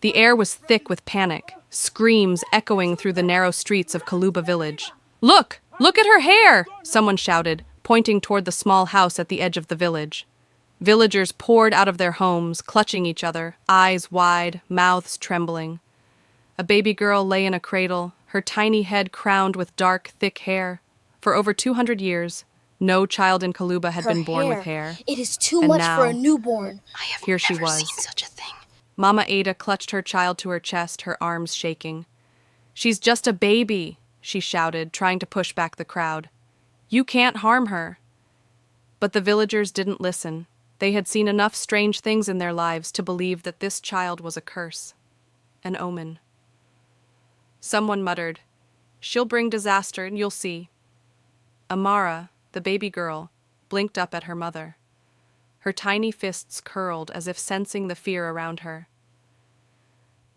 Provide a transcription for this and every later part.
The air was thick with panic, screams echoing through the narrow streets of Kaluba Village. Look! Look at her hair! Someone shouted, pointing toward the small house at the edge of the village. Villagers poured out of their homes, clutching each other, eyes wide, mouths trembling. A baby girl lay in a cradle, her tiny head crowned with dark, thick hair. For over 200 years, no child in Kaluba had been born with hair. It is too And much now, for a newborn. I have here she never was. seen such a thing. Mama Ada clutched her child to her chest, her arms shaking. "She's just a baby," she shouted, trying to push back the crowd. "You can't harm her." But the villagers didn't listen. They had seen enough strange things in their lives to believe that this child was a curse, an omen. Someone muttered, "She'll bring disaster, and you'll see." Amara, the baby girl, blinked up at her mother. Her tiny fists curled as if sensing the fear around her.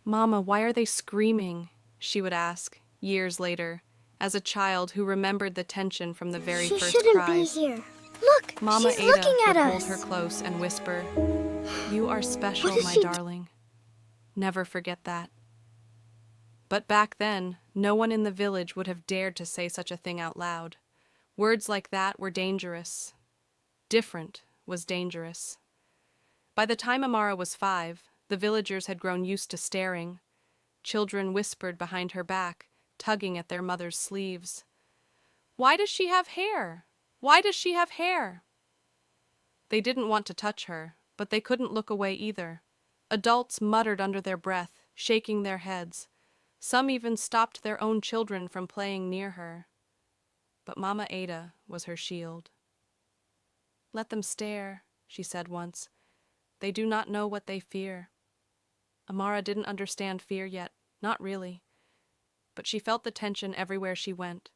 "Mama, why are they screaming?" she would ask, years later, as a child who remembered the tension from the very She first shouldn't cries. be here. Look, Mama she's Ada looking at would hold us. her close and whisper, "You are special, What is my she darling. Never forget that." But back then, no one in the village would have dared to say such a thing out loud. Words like that were dangerous. Different was dangerous. By the time Amara was 5, the villagers had grown used to staring. Children whispered behind her back, tugging at their mother's sleeves. "Why does she have hair? Why does she have hair?" They didn't want to touch her, but they couldn't look away either. Adults muttered under their breath, shaking their heads. Some even stopped their own children from playing near her. But Mama Ada was her shield. "Let them stare," she said once. "They do not know what they fear." Amara didn't understand fear yet, not really. But she felt the tension everywhere she went.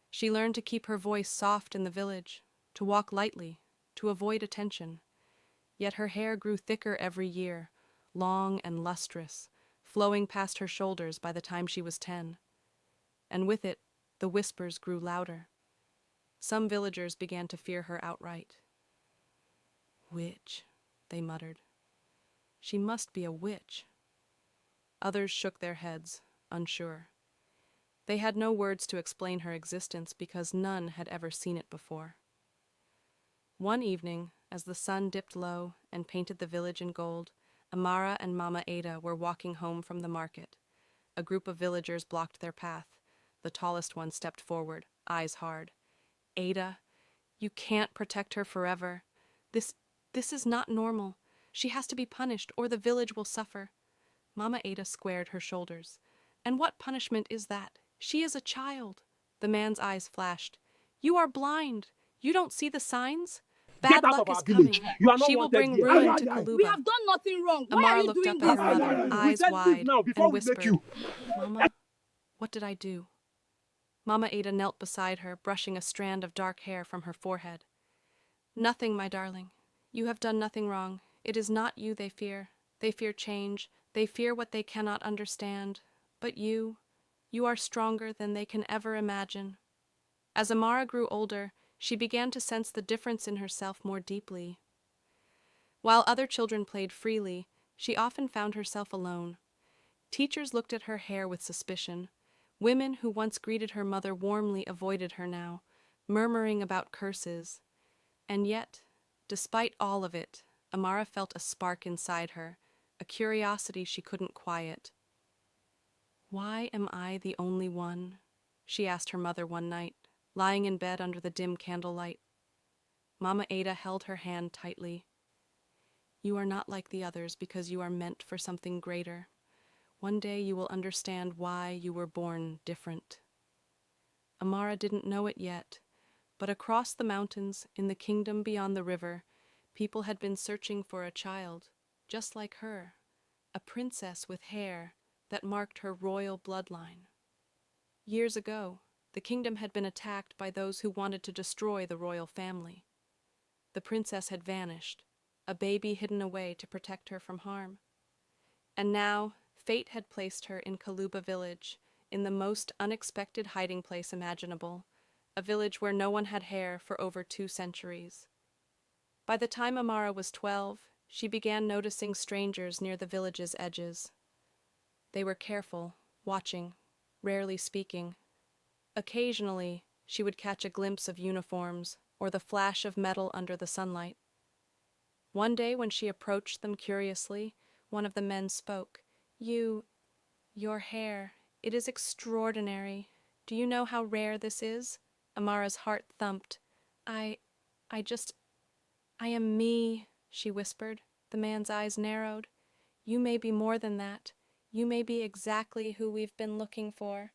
She learned to keep her voice soft in the village, to walk lightly, to avoid attention. Yet her hair grew thicker every year, long and lustrous, flowing past her shoulders by the time she was 10. And with it, the whispers grew louder. Some villagers began to fear her outright. "Witch," they muttered. "She must be a witch." Others shook their heads, unsure. They had no words to explain her existence because none had ever seen it before. One evening, as the sun dipped low and painted the village in gold, Amara and Mama Ada were walking home from the market. A group of villagers blocked their path. The tallest one stepped forward, eyes hard. "Ada, you can't protect her forever. This is not normal. She has to be punished, or the village will suffer." Mama Ada squared her shoulders. "And what punishment is that? She is a child." The man's eyes flashed. "You are blind. You don't see the signs? Bad Get out luck of is our village. coming. You are not She will wanted bring here. ruin Aye, to aye, aye. Kaluba." We have done nothing wrong. Why Amara are you looked doing up at this? her mother, We eyes said leave wide, now before and we make whispered, you. "Mama, what did I do?" Mama Ada knelt beside her, brushing a strand of dark hair from her forehead. "Nothing, my darling. You have done nothing wrong. It is not you they fear. They fear change. They fear what they cannot understand. But you are stronger than they can ever imagine." As Amara grew older, she began to sense the difference in herself more deeply. While other children played freely, she often found herself alone. Teachers looked at her hair with suspicion. Women who once greeted her mother warmly avoided her now, murmuring about curses. And yet, despite all of it, Amara felt a spark inside her, a curiosity she couldn't quiet. "Why am I the only one?" she asked her mother one night, lying in bed under the dim candlelight. Mama Ada held her hand tightly. "You are not like the others because you are meant for something greater. One day you will understand why you were born different." Amara didn't know it yet, but across the mountains, in the kingdom beyond the river, people had been searching for a child, just like her, a princess with hair that marked her royal bloodline. Years ago, the kingdom had been attacked by those who wanted to destroy the royal family. The princess had vanished, a baby hidden away to protect her from harm. And now, fate had placed her in Kaluba Village, in the most unexpected hiding place imaginable, a village where no one had hair for over 2 centuries. By the time Amara was 12, she began noticing strangers near the village's edges. They were careful, watching, rarely speaking. Occasionally, she would catch a glimpse of uniforms or the flash of metal under the sunlight. One day, when she approached them curiously, one of the men spoke. Your hair, it is extraordinary. Do you know how rare this is? Amara's heart thumped. I, I just, I am me, she whispered. The man's eyes narrowed. You may be more than that. You may be exactly who we've been looking for.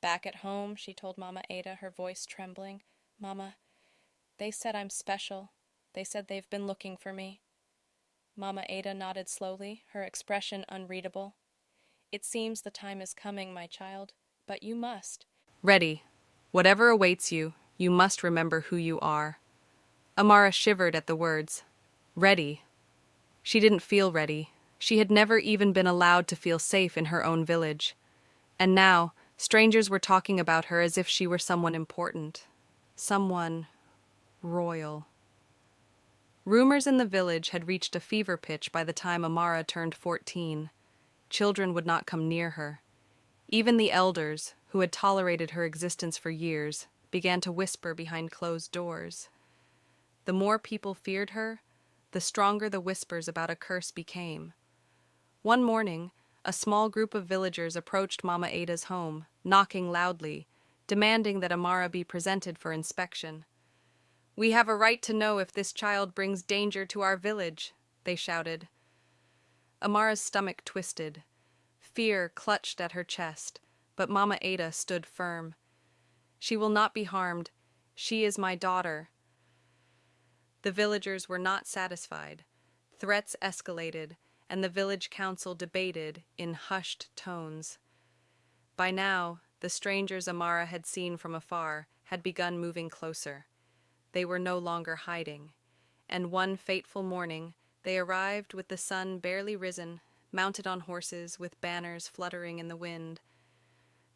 Back at home, she told Mama Ada, her voice trembling. Mama, they said I'm special. They said they've been looking for me. Mama Ada nodded slowly, her expression unreadable. It seems the time is coming, my child, but you must. Ready. Whatever awaits you, you must remember who you are. Amara shivered at the words. Ready. She didn't feel ready. She had never even been allowed to feel safe in her own village. And now, strangers were talking about her as if she were someone important. Someone royal. Rumors in the village had reached a fever pitch by the time Amara turned 14. Children would not come near her. Even the elders, who had tolerated her existence for years, began to whisper behind closed doors. The more people feared her, the stronger the whispers about a curse became. One morning, a small group of villagers approached Mama Ada's home, knocking loudly, demanding that Amara be presented for inspection. We have a right to know if this child brings danger to our village, they shouted. Amara's stomach twisted. Fear clutched at her chest, but Mama Ada stood firm. She will not be harmed. She is my daughter. The villagers were not satisfied. Threats escalated, and the village council debated in hushed tones. By now, the strangers Amara had seen from afar had begun moving closer. They were no longer hiding, and one fateful morning they arrived with the sun barely risen, mounted on horses with banners fluttering in the wind.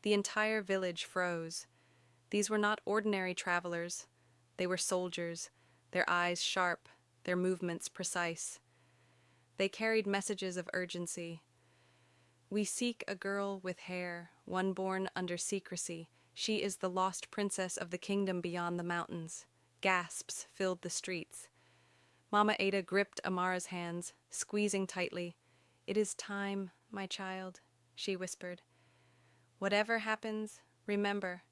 The entire village froze. These were not ordinary travelers. They were soldiers, their eyes sharp, their movements precise. They carried messages of urgency. We seek a girl with hair, one born under secrecy. She is the lost princess of the kingdom beyond the mountains. Gasps filled the streets. Mama Ada gripped Amara's hands, squeezing tightly. It is time, my child, she whispered. Whatever happens, remember,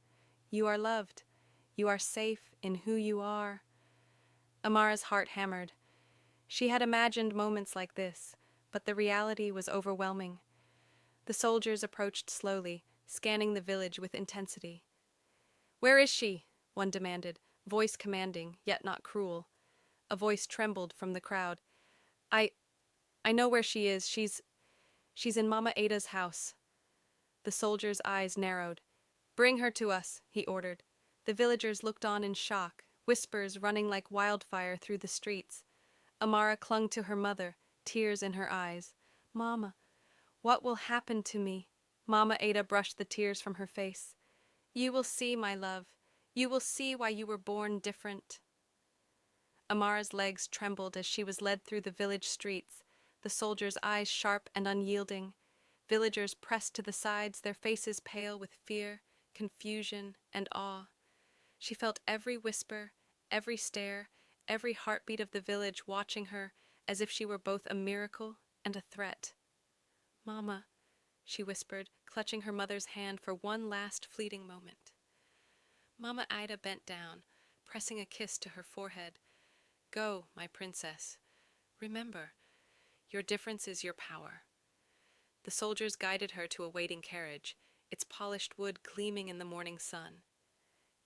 you are loved. You are safe in who you are. Amara's heart hammered. She had imagined moments like this, but the reality was overwhelming. The soldiers approached slowly, scanning the village with intensity. Where is she? One demanded, voice commanding, yet not cruel. A voice trembled from the crowd. I know where she is. She's in Mama Ada's house. The soldier's eyes narrowed. Bring her to us, he ordered. The villagers looked on in shock, whispers running like wildfire through the streets. Amara clung to her mother, tears in her eyes. Mama, what will happen to me? Mama Ada brushed the tears from her face. You will see, my love. You will see why you were born different. Amara's legs trembled as she was led through the village streets, the soldiers' eyes sharp and unyielding. Villagers pressed to the sides, their faces pale with fear, confusion, and awe. She felt every whisper, every stare, every heartbeat of the village watching her as if she were both a miracle and a threat. Mama, she whispered, clutching her mother's hand for one last fleeting moment. Mama Ida bent down, pressing a kiss to her forehead. Go, my princess. Remember, your difference is your power. The soldiers guided her to a waiting carriage, its polished wood gleaming in the morning sun.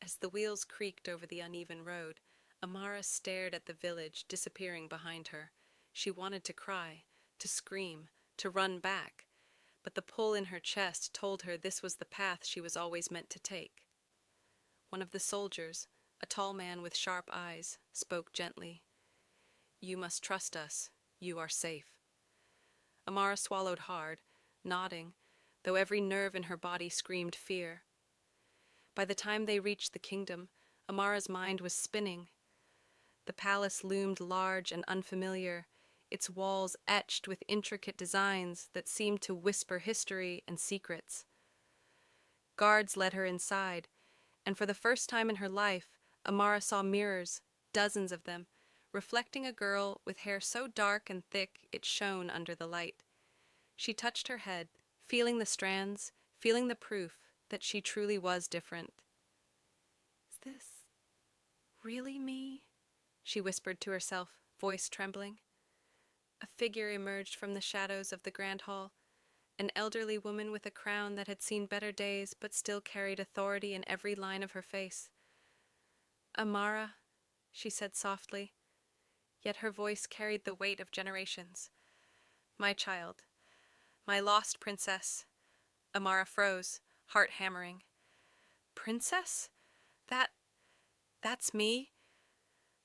As the wheels creaked over the uneven road, Amara stared at the village disappearing behind her. She wanted to cry, to scream, to run back, but the pull in her chest told her this was the path she was always meant to take. One of the soldiers, a tall man with sharp eyes, spoke gently. You must trust us. You are safe. Amara swallowed hard, nodding, though every nerve in her body screamed fear. By the time they reached the kingdom, Amara's mind was spinning. The palace loomed large and unfamiliar, its walls etched with intricate designs that seemed to whisper history and secrets. Guards led her inside, and for the first time in her life, Amara saw mirrors, dozens of them, reflecting a girl with hair so dark and thick it shone under the light. She touched her head, feeling the strands, feeling the proof that she truly was different. "Is this really me?" she whispered to herself, voice trembling. A figure emerged from the shadows of the grand hall, an elderly woman with a crown that had seen better days but still carried authority in every line of her face. "Amara," she said softly, yet her voice carried the weight of generations. "My child, my lost princess." Amara froze, heart hammering. "Princess? That's me?"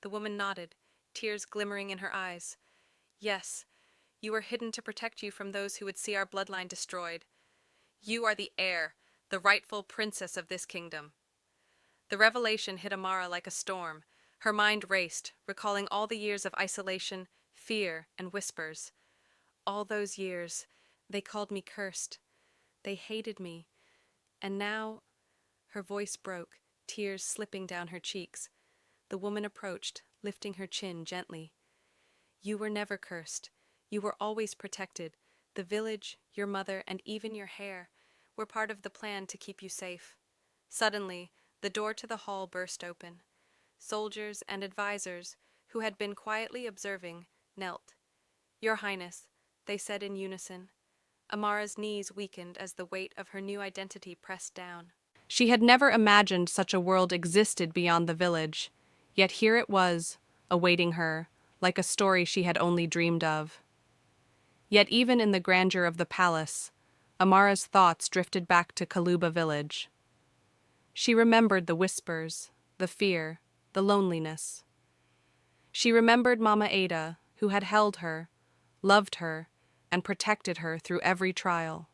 The woman nodded, tears glimmering in her eyes. "Yes, you were hidden to protect you from those who would see our bloodline destroyed. You are the heir, the rightful princess of this kingdom." The revelation hit Amara like a storm. Her mind raced, recalling all the years of isolation, fear, and whispers. All those years, they called me cursed. They hated me. And now, her voice broke, tears slipping down her cheeks. The woman approached, lifting her chin gently. "You were never cursed. You were always protected. The village, your mother, and even your hair were part of the plan to keep you safe." Suddenly, the door to the hall burst open. Soldiers and advisors, who had been quietly observing, knelt. "Your Highness," they said in unison. Amara's knees weakened as the weight of her new identity pressed down. She had never imagined such a world existed beyond the village, yet here it was, awaiting her, like a story she had only dreamed of. Yet even in the grandeur of the palace, Amara's thoughts drifted back to Kaluba Village. She remembered the whispers, the fear, the loneliness. She remembered Mama Ada, who had held her, loved her, and protected her through every trial.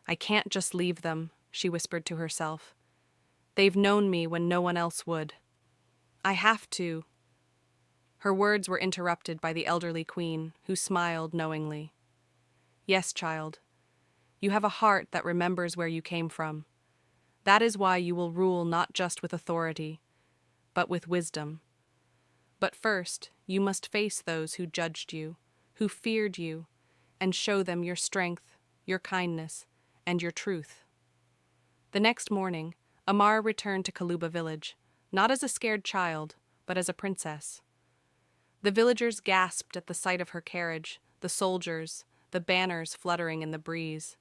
"I can't just leave them," she whispered to herself. "They've known me when no one else would. I have to." Her words were interrupted by the elderly queen, who smiled knowingly. "Yes, child. You have a heart that remembers where you came from. That is why you will rule not just with authority, but with wisdom. But first, you must face those who judged you, who feared you, and show them your strength, your kindness, and your truth." The next morning, Amara returned to Kaluba Village, not as a scared child, but as a princess. The villagers gasped at the sight of her carriage, the soldiers, the banners fluttering in the breeze.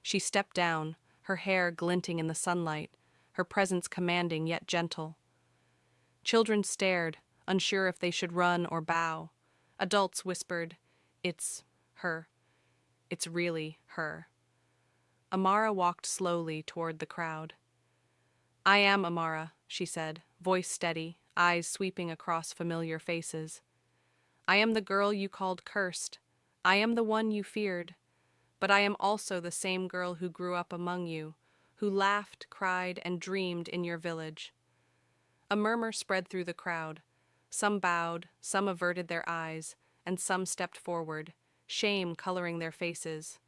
She stepped down, her hair glinting in the sunlight, her presence commanding yet gentle. Children stared, unsure if they should run or bow. Adults whispered, "It's her. It's really her." Amara walked slowly toward the crowd. "I am Amara," she said, voice steady, eyes sweeping across familiar faces. "I am the girl you called cursed. I am the one you feared. But I am also the same girl who grew up among you, who laughed, cried, and dreamed in your village." A murmur spread through the crowd. Some bowed, some averted their eyes, and some stepped forward, shame coloring their faces.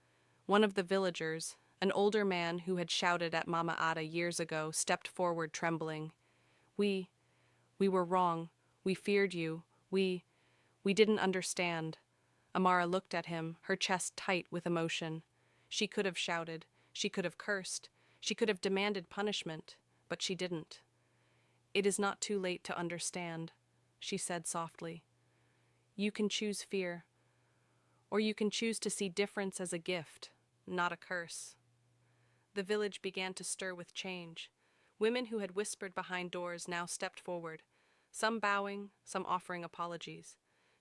One of the villagers, an older man who had shouted at Mama Ada years ago, stepped forward trembling. We were wrong. We feared you. We didn't understand." Amara looked at him, her chest tight with emotion. She could have shouted. She could have cursed. She could have demanded punishment, but she didn't. "It is not too late to understand," she said softly. "You can choose fear, or you can choose to see difference as a gift, not a curse." The village began to stir with change. Women who had whispered behind doors now stepped forward, some bowing, some offering apologies.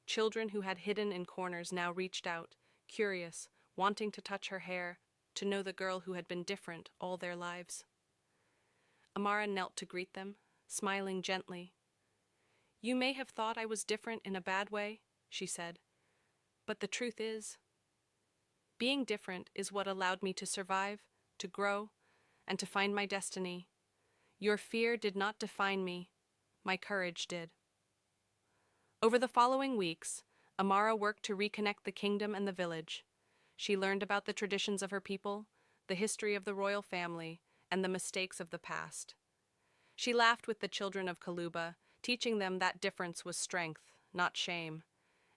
Children who had hidden in corners now reached out, curious, wanting to touch her hair, to know the girl who had been different all their lives. Amara knelt to greet them, smiling gently. "You may have thought I was different in a bad way," she said, "but the truth is, being different is what allowed me to survive, to grow, and to find my destiny. Your fear did not define me. My courage did." Over the following weeks, Amara worked to reconnect the kingdom and the village. She learned about the traditions of her people, the history of the royal family, and the mistakes of the past. She laughed with the children of Kaluba, teaching them that difference was strength, not shame,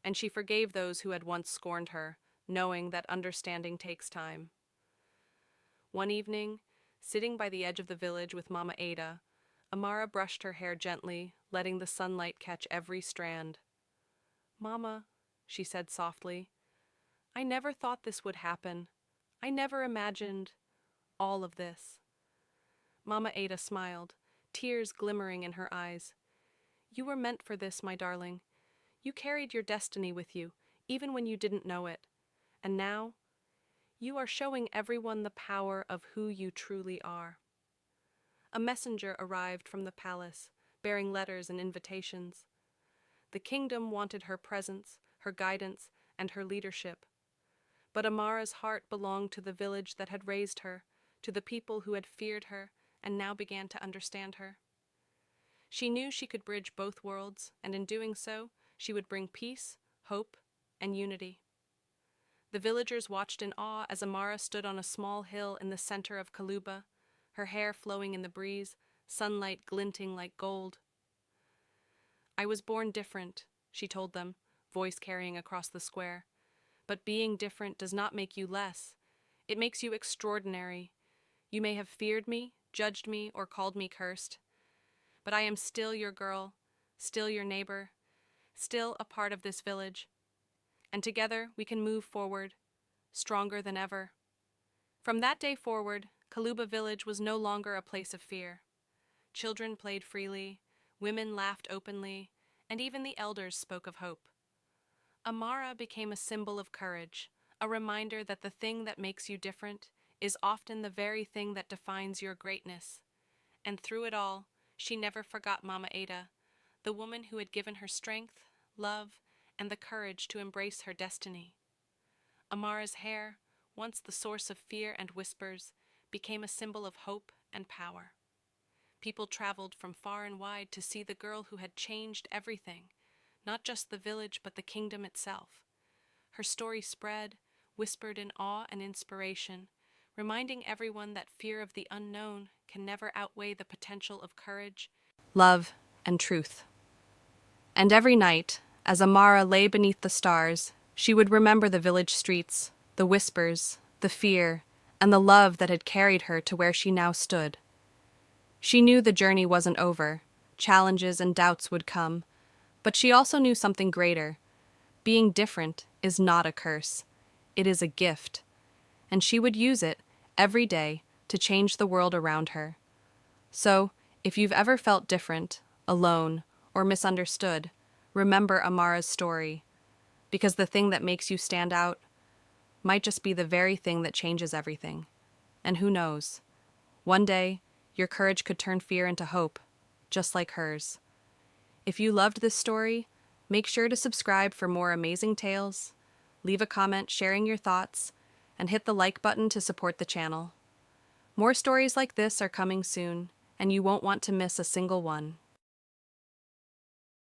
and she forgave those who had once scorned her, knowing that understanding takes time. One evening, sitting by the edge of the village with Mama Ada, Amara brushed her hair gently, letting the sunlight catch every strand. "Mama," she said softly, "I never thought this would happen. I never imagined all of this." Mama Ada smiled, tears glimmering in her eyes. "You were meant for this, my darling. You carried your destiny with you, even when you didn't know it. And now, you are showing everyone the power of who you truly are." A messenger arrived from the palace, bearing letters and invitations. The kingdom wanted her presence, her guidance, and her leadership. But Amara's heart belonged to the village that had raised her, to the people who had feared her and now began to understand her. She knew she could bridge both worlds, and in doing so, she would bring peace, hope, and unity. The villagers watched in awe as Amara stood on a small hill in the center of Kaluba, her hair flowing in the breeze, sunlight glinting like gold. "I was born different," she told them, voice carrying across the square. "But being different does not make you less. It makes you extraordinary. You may have feared me, judged me, or called me cursed. But I am still your girl, still your neighbor, still a part of this village. And together we can move forward, stronger than ever." From that day forward, Kaluba Village was no longer a place of fear. Children played freely, women laughed openly, and even the elders spoke of hope. Amara became a symbol of courage, a reminder that the thing that makes you different is often the very thing that defines your greatness. And through it all, she never forgot Mama Ada, the woman who had given her strength, love, and the courage to embrace her destiny. Amara's hair, once the source of fear and whispers, became a symbol of hope and power. People traveled from far and wide to see the girl who had changed everything, not just the village but the kingdom itself. Her story spread, whispered in awe and inspiration, reminding everyone that fear of the unknown can never outweigh the potential of courage, love, and truth. And every night, as Amara lay beneath the stars, she would remember the village streets, the whispers, the fear, and the love that had carried her to where she now stood. She knew the journey wasn't over, challenges and doubts would come, but she also knew something greater. Being different is not a curse, it is a gift, and she would use it every day to change the world around her. So, if you've ever felt different, alone, or misunderstood, remember Amara's story, because the thing that makes you stand out might just be the very thing that changes everything. And who knows? One day, your courage could turn fear into hope, just like hers. If you loved this story, make sure to subscribe for more amazing tales, leave a comment sharing your thoughts, and hit the like button to support the channel. More stories like this are coming soon, and you won't want to miss a single one.